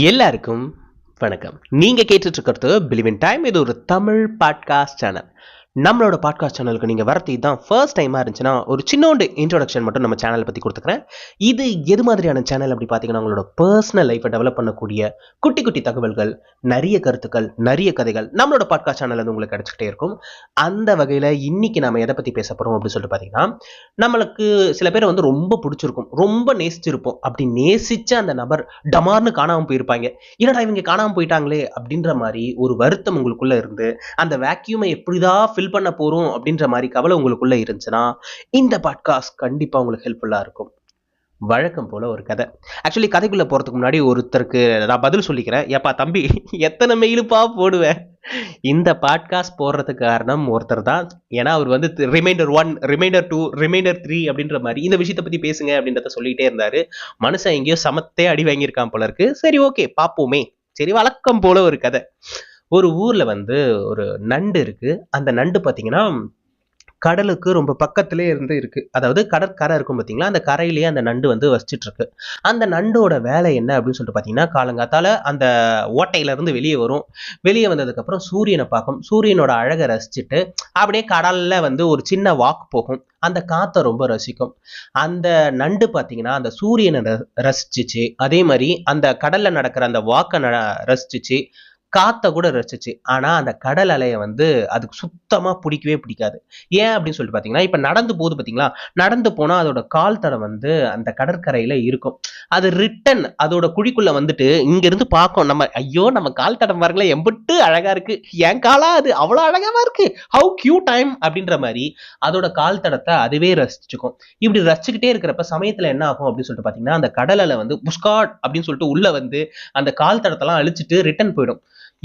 எல்லாருக்கும் வணக்கம். நீங்க கேட்டுட்டு இருக்கிறது பிலிவ் இன் டைம். இது ஒரு தமிழ் பாட்காஸ்ட் சேனல். நம்மளோட பாட்காஸ்ட் சேனலுக்கு நீங்க வரது தான் ஃபர்ஸ்ட் டைமா இருந்துச்சுன்னா ஒரு சின்னோண்டு இன்ட்ரோடக்ஷன் மட்டும் நம்ம சேனலை பத்தி கொடுத்துக்கிறேன். இது எது மாதிரியான சேனல் அப்படி பார்த்தீங்கன்னா, உங்களோட பர்சனல் லைஃப்பை டெவலப் பண்ணக்கூடிய குட்டி குட்டி தகவல்கள், நிறைய கருத்துக்கள், நிறைய கதைகள் நம்மளோட பாட்காஸ்ட் சேனல் வந்து உங்களுக்கு கிடைச்சிக்கிட்டே இருக்கும். அந்த வகையில் இன்னைக்கு நம்ம எதை பத்தி பேச போறோம் அப்படின்னு சொல்லிட்டு பார்த்தீங்கன்னா, நம்மளுக்கு சில பேரை வந்து ரொம்ப பிடிச்சிருக்கும், ரொம்ப நேசிச்சிருப்போம். அப்படி நேசிச்ச அந்த நபர் டமார்னு காணாமல் போயிருப்பாங்க. என்னடா இவங்க காணாமல் போயிட்டாங்களே அப்படின்ற மாதிரி ஒரு வருத்தம் உங்களுக்குள்ள இருந்து அந்த வேக்யூமை எப்படிதான் ஃபில் பண்ண போறோம் அப்படின்ற மாதிரி கவலை உங்களுக்குள்ள இருந்துச்சுன்னா இந்த பாட்காஸ்ட் கண்டிப்பா உங்களுக்கு ஹெல்ப்ஃபுல்லா இருக்கும். வழக்கம் போல ஒரு கதை. ஆக்சுவலி கதைக்குள்ள போறதுக்கு முன்னாடி ஒருத்தருக்கு நான் பதில் சொல்லிக்கிறேன். ஏப்பா தம்பி, எத்தனை மெயிலுப்பா போடுவேன்? இந்த பாட்காஸ்ட் போடுறதுக்கு காரணம் ஒருத்தர் தான். ஏன்னா அவர் வந்து ரிமைண்டர் 1, ரிமைண்டர் 2, ரிமைண்டர் 3 அப்படின்ற மாதிரி இந்த விஷயத்தை பத்தி பேசுங்க அப்படின்றத சொல்லிட்டே இருந்தாரு. மனுஷன் எங்கேயோ சமத்தே அடி வாங்கியிருக்கான் போல இருக்கு. சரி, ஓகே, பாப்போமே. சரி, வழக்கம் போல ஒரு கதை. ஒரு ஊர்ல வந்து ஒரு நண்டு இருக்கு. அந்த நண்டு பாத்தீங்கன்னா கடலுக்கு ரொம்ப பக்கத்திலே இருக்கு. அதாவது கடற்கரை இருக்கும் பாத்தீங்களா, அந்த கரையிலேயே அந்த நண்டு வந்து வசிச்சுட்டு இருக்கு. அந்த நண்டோட வேலை என்ன அப்படின்னு சொல்லிட்டு பாத்தீங்கன்னா, காலங்காத்தால அந்த ஓட்டையில இருந்து வெளியே வரும். வெளியே வந்ததுக்கு அப்புறம் சூரியனை பார்க்கும். சூரியனோட அழகை ரசிச்சுட்டு அப்படியே கடல்ல வந்து ஒரு சின்ன வாக் போகும். அந்த காத்தை ரொம்ப ரசிக்கும். அந்த நண்டு பாத்தீங்கன்னா அந்த சூரியனை ரசிச்சுச்சு, அதே மாதிரி அந்த கடல்ல நடக்கிற அந்த வாக்கை ரசிச்சுச்சு, காத்த கூட ரசிச்சு. ஆனா அந்த கடல் அலையை வந்து அதுக்கு சுத்தமா பிடிக்கவே பிடிக்காது. ஏன் அப்படின்னு சொல்லிட்டு பாத்தீங்கன்னா, இப்ப நடந்து போகுது பாத்தீங்களா, நடந்து போனா அதோட கால் தடம் வந்து அந்த கடற்கரையில இருக்கும். அது ரிட்டன் அதோட குழிக்குள்ள வந்துட்டு இங்க இருந்து பார்க்கும். நம்ம ஐயோ நம்ம கால் தடம் பாருங்களேன், எம்பிட்டு அழகா இருக்கு, என் காலா அது அவ்வளவு அழகாவா இருக்கு, ஹவு கியூட் டைம் அப்படின்ற மாதிரி அதோட கால் தடத்தை அதுவே ரசிச்சுக்கும். இப்படி ரசிச்சுக்கிட்டே இருக்கிறப்ப சமயத்துல என்ன ஆகும் அப்படின்னு சொல்லிட்டு பாத்தீங்கன்னா, அந்த கடல் அலை வந்து புஷ்காட் அப்படின்னு சொல்லிட்டு உள்ள வந்து அந்த கால் தடத்தெல்லாம் அழிச்சிட்டு ரிட்டன் போயிடும்.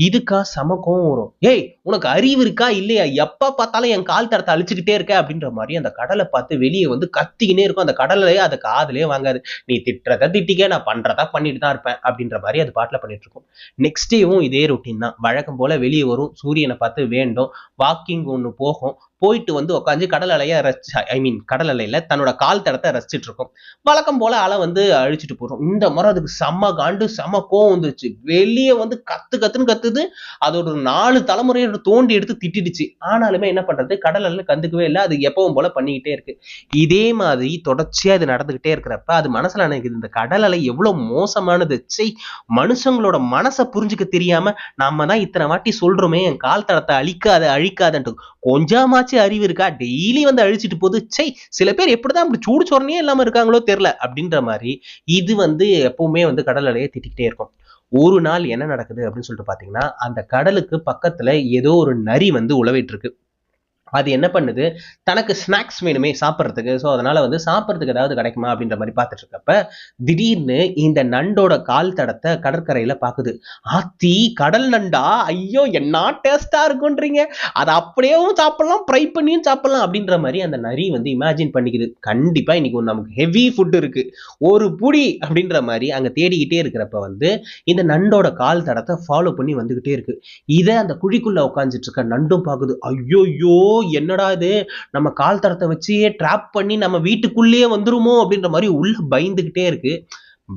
இதுக்கா செம கோவம் வரும். ஏய், உனக்கு அறிவு இருக்கா இல்லையா, எப்ப பார்த்தாலும் என் கால் தடத்தை அழிச்சுக்கிட்டே இருக்க அப்படின்ற மாதிரி அந்த கடலை பார்த்து வெளியே வந்து கத்திக்கினே இருக்கும். அந்த கடலையே அது காதுலயே வாங்காது. நீ திட்டுறத திட்டிக்க, நான் பண்றதா பண்ணிட்டு தான் இருப்பேன் அப்படின்ற மாதிரி அது பாட்டுல பண்ணிட்டு இருக்கும். நெக்ஸ்ட் டேவும் இதே ரொட்டீன் தான். வழக்கம் போல வெளியே வரும், சூரியனை பார்த்து வேண்டும், வாக்கிங் ஒன்று போகும், போயிட்டு வந்து உட்காந்து கடல் அலைய கடல் அலையில தன்னோட கால் தடத்தை ரசிச்சுட்டு இருக்கும். வழக்கம் போல அலை வந்து அழிச்சிட்டு போறோம். இந்த முறை அதுக்கு செம்ம காண்டு, செம்ம கோவம் வந்துச்சு. வெளியே வந்து கத்து கத்துன்னு கத்துது. அதோட 4 தலைமுறையோட தோண்டி எடுத்து திட்டிடுச்சு. ஆனாலுமே என்ன பண்றது, கடல் அலை கண்டுக்கவே இல்லை. அது எப்பவும் போல பண்ணிக்கிட்டே இருக்கு. இதே மாதிரி தொடர்ச்சியா இது நடந்துகிட்டே இருக்கிறப்ப அது மனசுல நினைக்குது, இந்த கடல் அலை எவ்வளவு மோசமானது. மனுஷங்களோட மனசை புரிஞ்சுக்க தெரியாம நாம தான் இத்தனை வாட்டி சொல்றோமே என் கால் தடத்தை அழிக்காத அழிக்காதன்ட்டு, கொஞ்சமாச்சும் அறிவு இருக்கா, டெய்லி வந்து அழிச்சிட்டு போகுது. சில பேர் எப்படிதான் அப்படி சூடு சொரணையே இல்லாம இருக்காங்களோ தெரியல அப்படின்ற மாதிரி இது வந்து எப்பவுமே வந்து கடல் அலையை திட்டிக்கிட்டே இருக்கும். ஒரு நாள் என்ன நடக்குது அப்படின்னு சொல்லிட்டு பாத்தீங்கன்னா, அந்த கடலுக்கு பக்கத்துல ஏதோ ஒரு நரி வந்து உழவிட்டு இருக்கு. அது என்ன பண்ணுது, தனக்கு ஸ்நாக்ஸ் வேணுமே சாப்பிட்றதுக்கு. ஸோ அதனால வந்து சாப்பிட்றதுக்கு ஏதாவது கிடைக்குமா அப்படின்ற மாதிரி பார்த்துட்டு இருக்கப்ப திடீர்னு இந்த நண்டோட கால் தடத்தை கடற்கரையில பாக்குது. ஆத்தி, கடல் நண்டா, ஐயோ என்ன டேஸ்டா இருக்குன்றீங்க, அதை அப்படியேவும் சாப்பிடலாம், ஃப்ரை பண்ணியும் சாப்பிடலாம் அப்படின்ற மாதிரி அந்த நரி வந்து இமேஜின் பண்ணிக்குது. கண்டிப்பா இன்னைக்கு நமக்கு ஹெவி ஃபுட் இருக்கு, ஒரு புடி அப்படின்ற மாதிரி அங்க தேடிக்கிட்டே இருக்கிறப்ப வந்து இந்த நண்டோட கால் தடத்தை ஃபாலோ பண்ணி வந்துகிட்டே இருக்கு. இதை அந்த குழிக்குள்ள உட்காந்துட்டு இருக்க நண்டும் பாக்குது. ஐயோ என்னடா இது, நம்ம கால் தடத்தை வச்சு ட்ராப் பண்ணி நம்ம வீட்டுக்குள்ளேயே வந்துருமோ அப்படின்ற மாதிரி உள்ள பயந்துகிட்டே இருக்கு.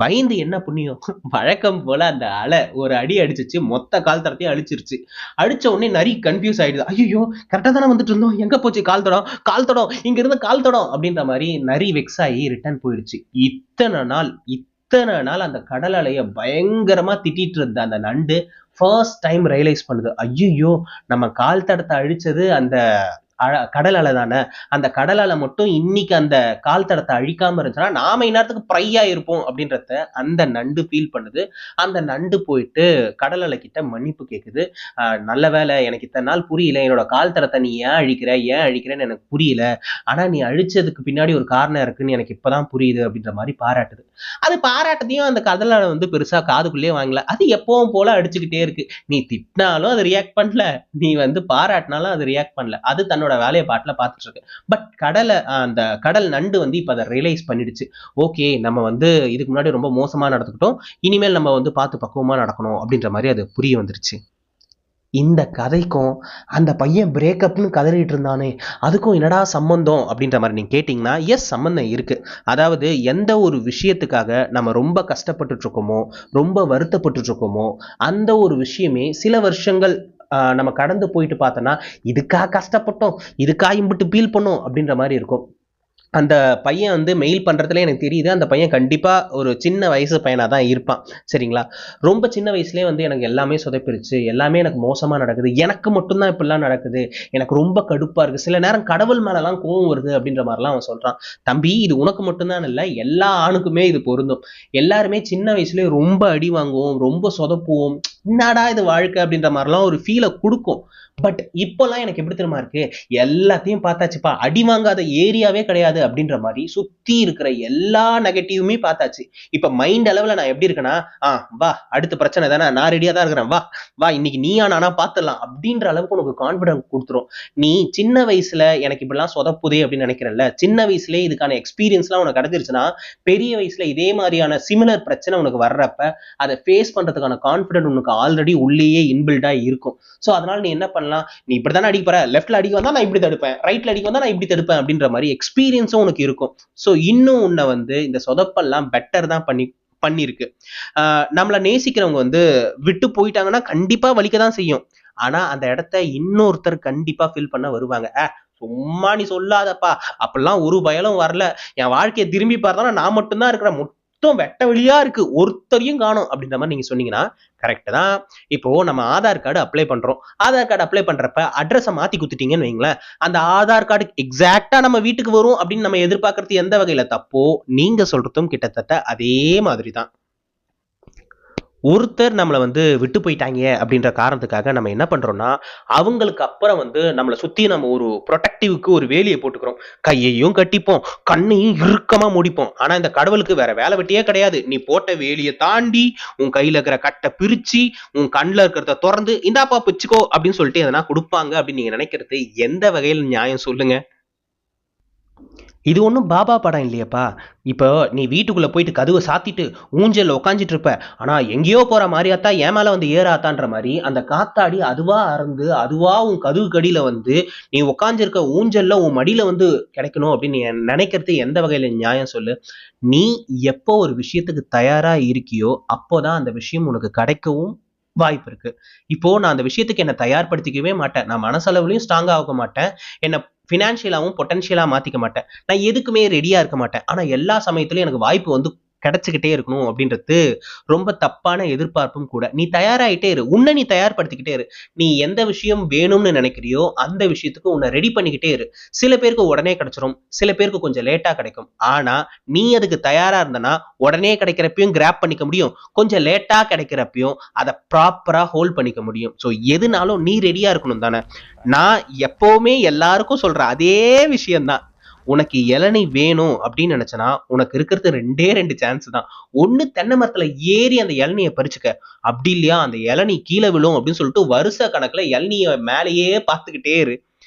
பயந்து என்ன புண்ணியம், வழக்கம் போல அந்த அலை ஒரு அடி அடிச்சிச்சு, மொத்த கால் தடத்தையும் அழிச்சிருச்சு. அடிச்ச உடனே நரி கன்ஃபியூஸ் ஆயிடுது. ஐயோ கரெக்டா தானே வந்துட்டு இருந்தோம், எங்க போச்சு கால் தடம், கால் தடம் இங்க இருந்து கால் தடம் அப்படின்ற மாதிரி நரி வெக்ஸ் ஆகி ரிட்டர்ன் போயிடுச்சு. இத்தனை நாள் அந்த கடல் அலைய பயங்கரமா திட்டிட்டு இருந்த அந்த நண்டு ஃபர்ஸ்ட் டைம் ரியலைஸ் பண்ணுது, ஐயோ நம்ம கால் தடத்தை அழிச்சது அந்த கடல் அலை தானே, அந்த கடல் அலை மட்டும் இன்னைக்கு அந்த கால் தடத்தை அழிக்காம இருந்துச்சுன்னா நாம இந்நேரத்துக்கு ப்ரையா இருப்போம் அப்படின்றத அந்த நண்டு ஃபீல் பண்ணுது. அந்த நண்டு போயிட்டு கடல் அலை கிட்ட மன்னிப்பு கேட்குது. நல்ல வேலை, எனக்கு இத்தனை நாள் புரியல, என்னோட கால் தடத்தை நீ ஏன் அழிக்கிறேன்னு எனக்கு புரியல, ஆனா நீ அழிச்சதுக்கு பின்னாடி ஒரு காரணம் இருக்குன்னு எனக்கு இப்பதான் புரியுது அப்படின்ற மாதிரி பாராட்டுது. அது பாராட்டத்தையும் அந்த கடல் அலை வந்து பெருசா காதுக்குள்ளேயே வாங்கல. அது எப்பவும் போல அடிச்சுக்கிட்டே இருக்கு. நீ திட்டினாலும் அது ரியாக்ட் பண்ணல, நீ வந்து பாராட்டினாலும் அது ரியாக்ட் பண்ணல. அது தன்னோட வேலையை பாட்டுல பார்த்துட்டு இருக்கு. பட் அந்த கடல் நண்டு வந்து இப்ப அதை ரியலைஸ் பண்ணிடுச்சு. ஓகே, நம்ம வந்து இதுக்கு முன்னாடி ரொம்ப மோசமா நடந்துக்கிட்டோம், இனிமேல் நம்ம வந்து பார்த்து பக்குவமா நடக்கணும் அப்படின்ற மாதிரி அது புரிய வந்துருச்சு. இந்த கதைக்கும் அந்த பையன் பிரேக்கப்னு கதறிட்டு இருந்தானே அதுக்கும் என்னடா சம்பந்தம் அப்படின்ற மாதிரி நீங்கள் கேட்டிங்கன்னா, எஸ், சம்பந்தம் இருக்குது. அதாவது எந்த ஒரு விஷயத்துக்காக நம்ம ரொம்ப கஷ்டப்பட்டுட்டு இருக்கோமோ, ரொம்ப வருத்தப்பட்டு இருக்கோமோ, அந்த ஒரு விஷயமே சில வருஷங்கள் நம்ம கடந்து போயிட்டு பார்த்தோன்னா, இதுக்காக கஷ்டப்பட்டோம், இதுக்காக இம்பிட்டு ஃபீல் பண்ணோம் அப்படின்ற மாதிரி இருக்கும். அந்த பையன் வந்து மெயில் பண்ணுறதுல எனக்கு தெரியுது, அந்த பையன் கண்டிப்பாக ஒரு சின்ன வயசு பையனாக தான் இருப்பான். சரிங்களா? ரொம்ப சின்ன வயசுலேயே வந்து எனக்கு எல்லாமே சொதப்பிருச்சு, எல்லாமே எனக்கு மோசமாக நடக்குது, எனக்கு மட்டும்தான் இப்படிலாம் நடக்குது, எனக்கு ரொம்ப கடுப்பாக இருக்குது, சில நேரம் கடவுள் மேலெலாம் கோவம் வருது அப்படின்ற மாதிரிலாம் அவன் சொல்கிறான். தம்பி, இது உனக்கு மட்டும்தான் இல்லை, எல்லா ஆணுக்குமே இது பொருந்தும். எல்லாருமே சின்ன வயசுலேயே ரொம்ப அடி வாங்குவோம், ரொம்ப சொதப்புவோம், என்னடா இது வாழ்க்கை அப்படின்ற மாதிரிலாம் ஒரு ஃபீலை கொடுக்கும். பட் இப்போல்லாம் எனக்கு எப்படி தெரியுமா இருக்கு, எல்லாத்தையும் பார்த்தாச்சுப்பா, அடி வாங்காத ஏரியாவே கிடையாது அப்படின்ற மாதிரி சுத்தி இருக்கிற எல்லா நெகட்டிவுமே பார்த்தாச்சு. இப்ப மைண்ட் அளவுல நான் எப்படி இருக்கேன்னா, வா அடுத்த பிரச்சனை தானே, நான் ரெடியா தான் இருக்கிறேன், வா வா இன்னைக்கு நீயா நானா பார்த்துடலாம் அப்படின்ற அளவுக்கு உனக்கு கான்பிடன்ஸ் கொடுத்துரும். நீ சின்ன வயசுல எனக்கு இப்படிலாம் சொதப்புதே அப்படின்னு நினைக்கிறல்ல, சின்ன வயசுலேயே இதுக்கான எக்ஸ்பீரியன்ஸ்லாம் உனக்கு கிடைச்சிருச்சுன்னா, பெரிய வயசுல இதே மாதிரியான சிமிலர் பிரச்சனை உனக்கு வர்றப்ப அதை ஃபேஸ் பண்றதுக்கான கான்பிடன்ட் உனக்கு ஆல்ரெடி உள்ளேயே இன்பில்டா இருக்கும். ஸோ அதனால நீ என்ன பண்ணலாம், நீ இப்படி தானே அடிக்க போற, லெஃப்ட்ல அடிக்க வந்தா நான் இப்படி தடுப்பேன், ரைட்ல அடிக்க வந்தா நான் இப்படி தடுப்பேன் அப்படின்ற மாதிரி எக்ஸ்பீரியன்ஸும் உனக்கு இருக்கும். ஸோ இன்னும் உன்னை வந்து இந்த சொதப்பெல்லாம் பெட்டர் தான் பண்ணிருக்கு. நம்மளை நேசிக்கிறவங்க வந்து விட்டு போயிட்டாங்கன்னா கண்டிப்பா வலிக்க தான் செய்யும். ஆனா அந்த இடத்த இன்னொருத்தர் கண்டிப்பா ஃபில் பண்ண வருவாங்க. சும்மா நீ சொல்லாதப்பா, அப்படிலாம் ஒரு பயலும் வரல, என் வாழ்க்கையை திரும்பி பார்த்தா நான் மட்டும்தான் இருக்கிறேன், வெட்ட வெளியா இருக்கு, ஒருத்தரையும் காணும் அப்படின்ற மாதிரி நீங்க சொன்னீங்கன்னா கரெக்ட் தான். இப்போ நம்ம ஆதார் கார்டு அப்ளை பண்றோம், ஆதார் கார்டு அப்ளை பண்றப்ப அட்ரஸை மாத்தி குத்துட்டீங்கன்னு வைங்களேன், அந்த ஆதார் கார்டு எக்ஸாக்டா நம்ம வீட்டுக்கு வரும் அப்படின்னு நம்ம எதிர்பார்க்கறது எந்த வகையில தப்போ, நீங்க சொல்றதும் கிட்டத்தட்ட அதே மாதிரி தான். ஒருத்தர் நம்மளை வந்து விட்டு போயிட்டாங்க அப்படின்ற காரணத்துக்காக நம்ம என்ன பண்றோம்னா, அவங்களுக்கு அப்புறம் வந்து நம்மளை சுத்தி நம்ம ஒரு ப்ரொடெக்டிவ்க்கு ஒரு வேலியை போட்டுக்கிறோம். கையையும் கட்டிப்போம், கண்ணையும் இறுக்கமா முடிப்போம். ஆனா இந்த கடவுளுக்கு வேற வேலை வெட்டியே கிடையாது. நீ போட்ட வேலியை தாண்டி உன் கையில இருக்கிற கட்டை பிரிச்சு உன் கண்ணில் இருக்கிறத திறந்து இந்தாப்பா பிச்சுக்கோ அப்படின்னு சொல்லிட்டு எதனா கொடுப்பாங்க அப்படின்னு நீங்க நினைக்கிறது எந்த வகையில் நியாயம் சொல்லுங்க? இது ஒன்றும் பாபா படம் இல்லையப்பா. இப்போ நீ வீட்டுக்குள்ளே போயிட்டு கதவை சாத்திட்டு ஊஞ்சலில் உட்காந்துட்டு இருப்ப, ஆனால் எங்கேயோ போகிற மாதிரியாத்தா என் மேலே வந்து ஏறாத்தான்ற மாதிரி அந்த காத்தாடி அதுவா அறந்து அதுவா உன் கதவு கடியில் வந்து நீ உட்காந்துருக்க ஊஞ்சலில் உன் மடியில் வந்து கிடைக்கணும் அப்படின்னு நீ நினைக்கிறது எந்த வகையில் நியாயம் சொல்லு? நீ எப்போ ஒரு விஷயத்துக்கு தயாராக இருக்கியோ அப்போதான் அந்த விஷயம் உனக்கு கிடைக்கவும் வாய்ப்பு இருக்கு. இப்போ நான் அந்த விஷயத்துக்கு என்ன தயார்படுத்திக்கவே மாட்டேன், நான் மனசளவுலையும் ஸ்ட்ராங்கா ஆக மாட்டேன், என்ன ஃபினான்ஷியலாவும் பொட்டன்ஷியலா மாத்திக்க மாட்டேன், நான் எதுக்குமே ரெடியா இருக்க மாட்டேன். ஆனா எல்லா சமயத்திலும் எனக்கு வாய்ப்பு வந்து கிடைச்சுக்கிட்டே இருக்கணும் அப்படின்றது ரொம்ப தப்பான எதிர்பார்ப்பும் கூட. நீ தயாராயிட்டே இரு, உன்னை நீ தயார்படுத்திக்கிட்டே இரு. நீ எந்த விஷயம் வேணும்னு நினைக்கிறியோ அந்த விஷயத்துக்கு உன்னை ரெடி பண்ணிக்கிட்டே இரு. சில பேருக்கு உடனே கிடைச்சிரும், சில பேருக்கு கொஞ்சம் லேட்டா கிடைக்கும். ஆனா நீ அதுக்கு தயாரா இருந்தனா உடனே கிடைக்கிறப்பையும் கிராப் பண்ணிக்க முடியும், கொஞ்சம் லேட்டா கிடைக்கிறப்பையும் அதை ப்ராப்பரா ஹோல்ட் பண்ணிக்க முடியும். ஸோ எதுனாலும் நீ ரெடியா இருக்கணும் தானே. நான் எப்பவுமே எல்லாருக்கும் சொல்ற அதே விஷயம்தான், உனக்கு இளநீ வேணும் அப்படின்னு நினைச்சனா உனக்கு இருக்கிறது ரெண்டே ரெண்டு சான்ஸ் தான். ஒண்ணு தென்னை மரத்துல ஏறி அந்த இளநியை பறிச்சுக்க, அப்படி இல்லையா அந்த இளநீ கீழே விழும் அப்படின்னு சொல்லிட்டு வருஷ கணக்குல இளநிய மேலேயே பார்த்துக்கிட்டே இரு.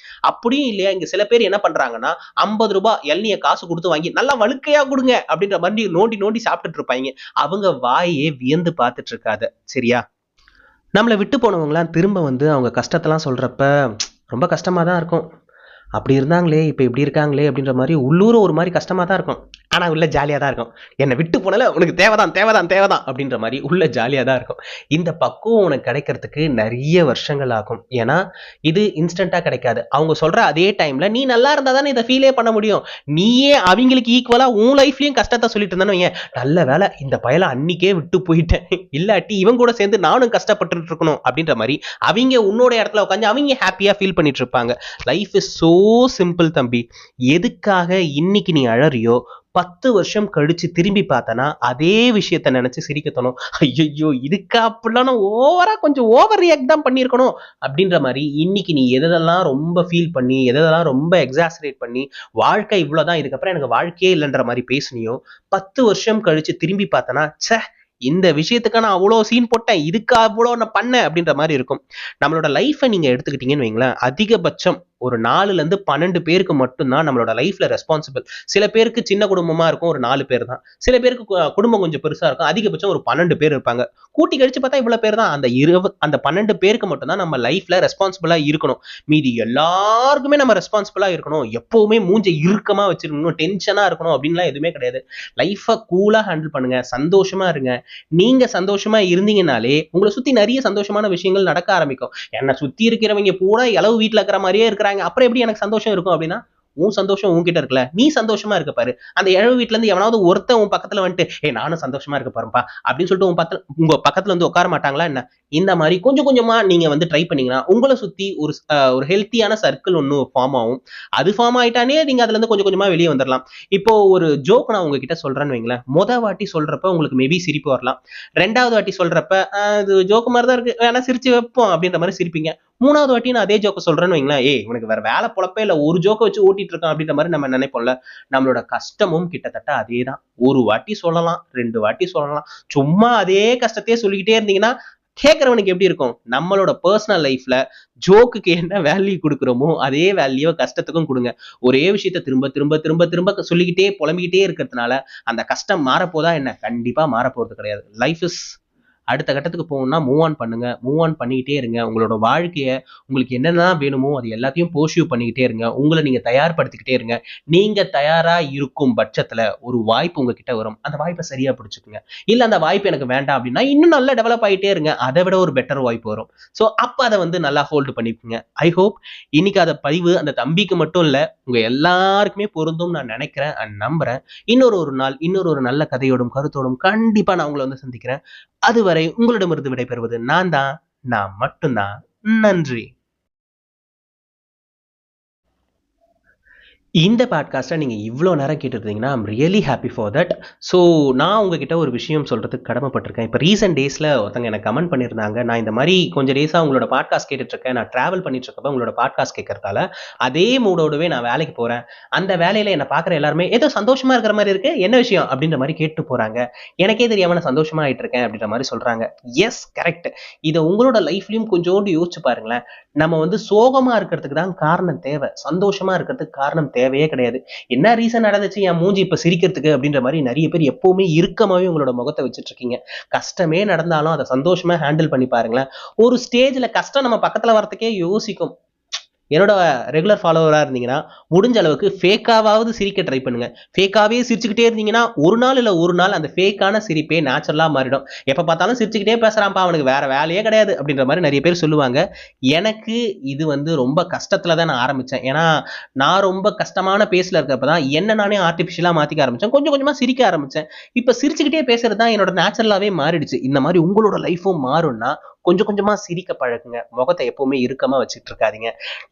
அப்படியும் இல்லையா, இங்க சில பேர் என்ன பண்றாங்கன்னா 50 ரூபாய் இளநிய காசு கொடுத்து வாங்கி நல்லா வழுக்கையா கொடுங்க அப்படின்ற மாதிரி நோண்டி நோண்டி சாப்பிட்டுட்டு இருப்பாங்க. அவங்க வாயே வியந்து பார்த்துட்டு இருக்காத, சரியா? நம்மளை விட்டு போனவங்களாம் திரும்ப வந்து அவங்க கஷ்டத்தெல்லாம் சொல்றப்ப ரொம்ப கஷ்டமா தான் இருக்கும். அப்படி இருந்தாங்களே இப்போ இப்படி இருக்காங்களே அப்படின்ற மாதிரி உள்ளூர் ஒரு மாதிரி கஷ்டமா தான் இருக்கும், ஆனா உள்ள ஜாலியா தான் இருக்கும். என்னை விட்டு போனால உனக்கு தேவைதான் தேவைதான் தேவைதான் அப்படின்ற மாதிரி உள்ள ஜாலியா தான் இருக்கும். இந்த பக்குவம் உனக்கு கிடைக்கிறதுக்கு நிறைய வருஷங்கள் ஆகும். ஏன்னா இது இன்ஸ்டன்டா கிடைக்காது. அவங்க சொல்ற அதே டைம்ல நீ நல்லா இருந்தா தானே இதை ஃபீலே பண்ண முடியும். நீயே அவங்களுக்கு ஈக்குவலா உன் லைஃப்லயும் கஷ்டத்தை சொல்லிட்டு இருந்தானு ஏன், நல்ல வேலை இந்த பயலை அன்னைக்கே விட்டு போயிட்டேன், இல்லாட்டி இவங்க கூட சேர்ந்து நானும் கஷ்டப்பட்டு இருக்கணும் அப்படின்ற மாதிரி அவங்க உன்னோட இடத்துல உட்காந்து அவங்க ஹாப்பியா ஃபீல் பண்ணிட்டு இருப்பாங்க. லைஃப் இஸ் சோ சிம்பிள் தம்பி. எதுக்காக இன்னைக்கு நீ அழறியோ 10 வருஷம் கழிச்சு திரும்பி பார்த்தனா அதே விஷயத்த நினைச்சு சிரிக்க தோணும். ஐயோ இதுக்கு அப்படிலாம் ஓவரா கொஞ்சம் ஓவர் ரியாக்ட் தான் பண்ணியிருக்கணும் அப்படின்ற மாதிரி இன்னைக்கு நீ எதெல்லாம் ரொம்ப ஃபீல் பண்ணி எதெல்லாம் ரொம்ப எக்ஸாசரேட் பண்ணி வாழ்க்கை இவ்வளவுதான் இதுக்கப்புறம் எனக்கு வாழ்க்கையே இல்லைன்ற மாதிரி பேசுனியோ 10 வருஷம் கழிச்சு திரும்பி பார்த்தனா ச்சே இந்த விஷயத்துக்கு நான் அவ்வளோ சீன் போட்டேன், இதுக்கு அவ்வளோ நான் பண்ணேன் அப்படின்ற மாதிரி இருக்கும். நம்மளோட லைஃப்பை நீங்க எடுத்துக்கிட்டீங்கன்னு வைங்களேன், அதிகபட்சம் ஒரு 4ல இருந்து 12 பேருக்கு மட்டும்தான் நம்மளோட லைஃப்ல ரெஸ்பான்சிபிள். சில பேருக்கு சின்ன குடும்பமா இருக்கும், ஒரு 4 பேர் தான். சில பேருக்கு குடும்பம் கொஞ்சம் பெருசா இருக்கும், அதிகபட்சம் ஒரு 12 பேர் இருப்பாங்க. கூட்டி கழிச்சு பார்த்தா இவ்வளவு பேர் தான். அந்த 12 பேருக்கு மட்டும்தான் நம்ம லைஃப்ல ரெஸ்பான்சிபிளா இருக்கணும். மீதி எல்லாருக்குமே நம்ம ரெஸ்பான்சிபிளா இருக்கணும், எப்பவுமே மூஞ்ச இறுக்கமா வச்சிருக்கணும், டென்ஷனா இருக்கணும் அப்படின்லாம் எதுவுமே கிடையாது. லைஃபை கூலா ஹேண்டில் பண்ணுங்க, சந்தோஷமா இருங்க. நீங்க சந்தோஷமா இருந்தீங்கனாலே உங்களை சுத்தி நிறைய சந்தோஷமான விஷயங்கள் நடக்க ஆரம்பிக்கும். என்னை சுத்தி இருக்கிறவங்க பூரா இளவு வீட்டுல இருக்கிற மாதிரியே இருக்கிறாங்க, அப்புறம் எப்படி எனக்கு சந்தோஷம் இருக்கும் அப்படின்னா, உன் சந்தோஷம் உன்கிட்ட இருக்குல்ல, நீ சந்தோஷமா இருக்க பாரு. அந்த இழவு வீட்டுல இருந்து எவனாவது ஒருத்தன் உன் பக்கத்துல வந்துட்டு, நானும் சந்தோஷமா இருக்க பாருப்பா அப்படின்னு சொல்லிட்டு உங்க பக்கத்துல வந்து உட்கார மாட்டாங்களா என்ன? இந்த மாதிரி கொஞ்சம் கொஞ்சமா நீங்க வந்து ட்ரை பண்ணீங்கன்னா உங்களை சுத்தி ஒரு ஹெல்த்தியான சர்க்கிள் ஒன்று ஃபார்ம் ஆகும். அது ஃபார்ம் ஆயிட்டானே நீங்க அதுல இருந்து கொஞ்சம் கொஞ்சமா வெளியே வந்துடலாம். இப்போ ஒரு ஜோக் நான் உங்ககிட்ட சொல்றேன்னு வைங்களேன். வாட்டி சொல்றப்ப உங்களுக்கு மேபி சிரிப்பு வரலாம். 2வது வாட்டி சொல்றப்ப இது ஜோக்கு மாதிரி தான் இருக்கு, வேணா சிரிச்சு வைப்போம் அப்படின்ற மாதிரி சிரிப்பீங்க. 3வது வாட்டி நான் அதே ஜோக்க சொல்றேன்னு வைங்களேன், உனக்கு வேற வேலை பொழப்பே இல்ல, ஒரு ஜோக்க வச்சு ஓட்டிட்டு இருக்கான் அப்படின்ற மாதிரி நம்ம நினைப்போம்ல. நம்மளோட கஷ்டமும் கிட்டத்தட்ட அதே தான். ஒரு வாட்டி சொல்லலாம், 2 வாட்டி சொல்லலாம். சும்மா அதே கஷ்டத்தையே சொல்லிக்கிட்டே இருந்தீங்கன்னா கேட்கறவனுக்கு எப்படி இருக்கும்? நம்மளோட பர்சனல் லைஃப்ல ஜோக்குக்கு என்ன வேல்யூ கொடுக்குறோமோ அதே வேல்யூ கஷ்டத்துக்கும் கொடுங்க. ஒரே விஷயத்த திரும்ப திரும்ப திரும்ப திரும்ப சொல்லிக்கிட்டே புலம்பிக்கிட்டே இருக்கிறதுனால அந்த கஷ்டம் மாறப்போதா என்ன? கண்டிப்பா மாறப்போறது கிடையாது. லைஃப் இஸ் அடுத்த கட்டத்துக்கு போகணும்னா மூவ் ஆன் பண்ணுங்க, மூவ் ஆன் பண்ணிக்கிட்டே இருங்க. உங்களோட வாழ்க்கையை உங்களுக்கு என்னென்ன வேணுமோ அது எல்லாத்தையும் போர்சியூ பண்ணிக்கிட்டே இருங்க. உங்களை நீங்க தயார்படுத்திக்கிட்டே இருங்க. நீங்க தயாரா இருக்கும் பட்சத்துல ஒரு வாய்ப்பு உங்ககிட்ட வரும், அந்த வாய்ப்பை சரியா பிடிச்சுக்குங்க. இல்ல அந்த வாய்ப்பு எனக்கு வேண்டாம் அப்படின்னா இன்னும் நல்லா டெவலப் ஆகிட்டே இருங்க, அதை விட ஒரு பெட்டர் வாய்ப்பு வரும். ஸோ அப்ப அதை வந்து நல்லா ஹோல்டு பண்ணிக்கோங்க. ஐ ஹோப் இன்னைக்கு அதை பதிவு அந்த தம்பிக்கு மட்டும் இல்ல, உங்க எல்லாருக்குமே பொருந்தும் நான் நினைக்கிறேன் அண்ட் நம்புறேன். இன்னொரு நாள் இன்னொரு நல்ல கதையோடும் கருத்தோடும் கண்டிப்பா நான் உங்களை வந்து சந்திக்கிறேன். அதுவரை உங்களிடமிருந்து விடைபெறுவது நான் மட்டும்தான். நன்றி. இந்த பாட்காஸ்ட்டை நீங்கள் இவ்வளோ நேரம் கேட்டுருந்தீங்கன்னா I'm really happy for that. So நான் உங்ககிட்ட ஒரு விஷயம் சொல்கிறதுக்கு கடமைப்பட்டிருக்கேன். இப்போ ரீசெண்ட் டேஸில் ஒருத்தங்க எனக்கு கமெண்ட் பண்ணியிருந்தாங்க, நான் இந்த மாதிரி கொஞ்சம் டேஸாக உங்களோட பாட்காஸ்ட் கேட்டுட்ருக்கேன், நான் ட்ராவல் பண்ணிட்டுருக்கப்ப உங்களோட பாட்காஸ்ட் கேட்கறதால அதே மூடோடவே நான் வேலைக்கு போகிறேன், அந்த வேலையில் என்னை பார்க்குற எல்லாருமே ஏதோ சந்தோஷமாக இருக்கிற மாதிரி இருக்குது, என்ன விஷயம் அப்படின்ற மாதிரி கேட்டு போகிறாங்க, எனக்கே தெரியாமல் நான் சந்தோஷமாக ஆகிட்டு இருக்கேன் அப்படின்ற மாதிரி சொல்கிறாங்க. Yes, correct. இதை உங்களோட லைஃப்லையும் கொஞ்சோண்டு யோசிச்சு பாருங்களேன். நம்ம வந்து சோகமாக இருக்கிறதுக்கு தான் காரணம் தேவை, சந்தோஷமாக இருக்கிறதுக்கு காரணம் தேவையே கிடையாது. என்ன ரீசன் நடந்துச்சு என் மூஞ்சி இப்ப சிரிக்கிறதுக்கு அப்படின்ற மாதிரி நிறைய பேர் எப்பவுமே இறுக்கமாவே உங்களோட முகத்தை வச்சுட்டு இருக்கீங்க. கஷ்டமே நடந்தாலும் அதை சந்தோஷமா ஹேண்டில் பண்ணி பாருங்களேன். ஒரு ஸ்டேஜ்ல கஷ்டம் நம்ம பக்கத்துல வரதுக்கே யோசிக்கும். என்னோட ரெகுலர் ஃபாலோவராக இருந்தீங்கன்னா முடிஞ்ச அளவுக்கு ஃபேக்காவது சிரிக்க ட்ரை பண்ணுங்க. ஃபேக்காவே சிரிச்சுக்கிட்டே இருந்தீங்கன்னா ஒரு நாள் அந்த ஃபேக்கான சிரிப்பே நேச்சுரலாக மாறிடும். எப்போ பார்த்தாலும் சிரிச்சுக்கிட்டே பேசுகிறான்ப்பா, அவனுக்கு வேற வேலையே கிடையாது அப்படின்ற மாதிரி நிறைய பேர் சொல்லுவாங்க. எனக்கு இது வந்து ரொம்ப கஷ்டத்தில் தான் நான் ஆரம்பித்தேன். ஏன்னா நான் ரொம்ப கஷ்டமான பேஸில் இருக்கிறப்ப தான் என்ன நானே ஆர்டிஃபிஷியலாக மாற்றிக்க ஆரம்பித்தேன். கொஞ்சம் கொஞ்சமாக சிரிக்க ஆரம்பித்தேன். இப்போ சிரிச்சுக்கிட்டே பேசுறது தான் என்னோட நேச்சுரலாகவே மாறிடுச்சு. இந்த மாதிரி உங்களோட லைஃப்பும் மாறும்னா கொஞ்சம் கொஞ்சமா சிரிக்க பழகுங்க. முகத்தை எப்பவுமே இறுக்கமா வச்சுட்டு இருக்காதீங்க.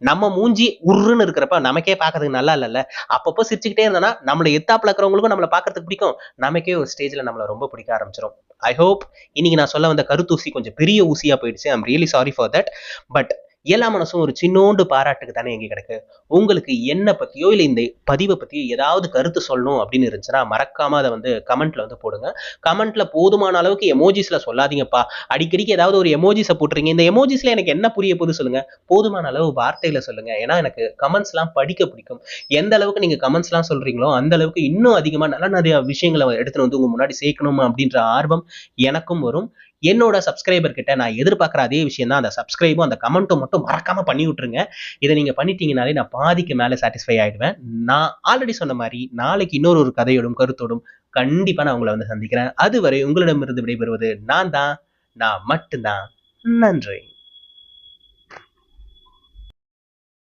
நம்ம மூஞ்சி உருன்னு இருக்கிறப்ப நமக்கே பார்க்கறதுக்கு நல்லா இல்லைல்ல. அப்பப்போ சிரிச்சுக்கிட்டே இருந்தோம்னா நம்மளை எத்தாப்புல இருக்கிறவங்களுக்கும் நம்மளை பார்க்கறதுக்கு பிடிக்கும், நமக்கே ஒரு ஸ்டேஜ்ல நம்மளை ரொம்ப பிடிக்க ஆரம்பிச்சிடும். ஐ ஹோப் இன்னைக்கு நான் சொல்ல வந்த கருத்தூசி கொஞ்சம் பெரிய ஊசியா போயிடுச்சு. I'm really sorry for that. But எல்லா மனசும் ஒரு சின்னோண்டு பாராட்டுக்கு தானே எங்க கிடக்கு. உங்களுக்கு என்ன பத்தியோ இல்லை இந்த பதிவை பத்தியோ ஏதாவது கருத்து சொல்லணும் அப்படின்னு இருந்துச்சுன்னா மறக்காம அதை வந்து கமெண்ட்ல வந்து போடுங்க. கமெண்ட்ல போதுமான அளவுக்கு எமோஜிஸ்ல சொல்லாதீங்கப்பா. அடிக்கடிக்கு ஏதாவது ஒரு எமோஜிஸை போட்டுறீங்க, இந்த எமோஜிஸ்ல எனக்கு என்ன புரிய போது சொல்லுங்க. போதுமான அளவு வார்த்தையில சொல்லுங்க. ஏன்னா எனக்கு கமெண்ட்ஸ் எல்லாம் படிக்க பிடிக்கும். எந்த அளவுக்கு நீங்க கமெண்ட்ஸ் எல்லாம் சொல்றீங்களோ அந்த அளவுக்கு இன்னும் அதிகமா நல்ல நிறைய விஷயங்களை எடுத்துட்டு வந்து உங்க முன்னாடி சேர்க்கணும் அப்படின்ற ஆர்வம் எனக்கும் வரும். என்னோட சப்ஸ்கிரைபர் கிட்ட நான் எதிர்பார்க்குற அதே விஷயம் தான், அந்த சப்ஸ்கிரைபும் அந்த கமெண்ட்டும் மட்டும் மறக்காம பண்ணி விட்டுருங்க. இதை நீங்க பண்ணிட்டீங்கனாலே நான் பாதிக்கு மேலே சாட்டிஸ்ஃபை ஆயிடுவேன். நான் ஆல்ரெடி சொன்ன மாதிரி நாளைக்கு இன்னொரு கதையோடும் கருத்தோடும் கண்டிப்பா நான் உங்களை வந்து சந்திக்கிறேன். அதுவரை உங்களிடமிருந்து விடைபெறுவது நான் மட்டும்தான். நன்றி.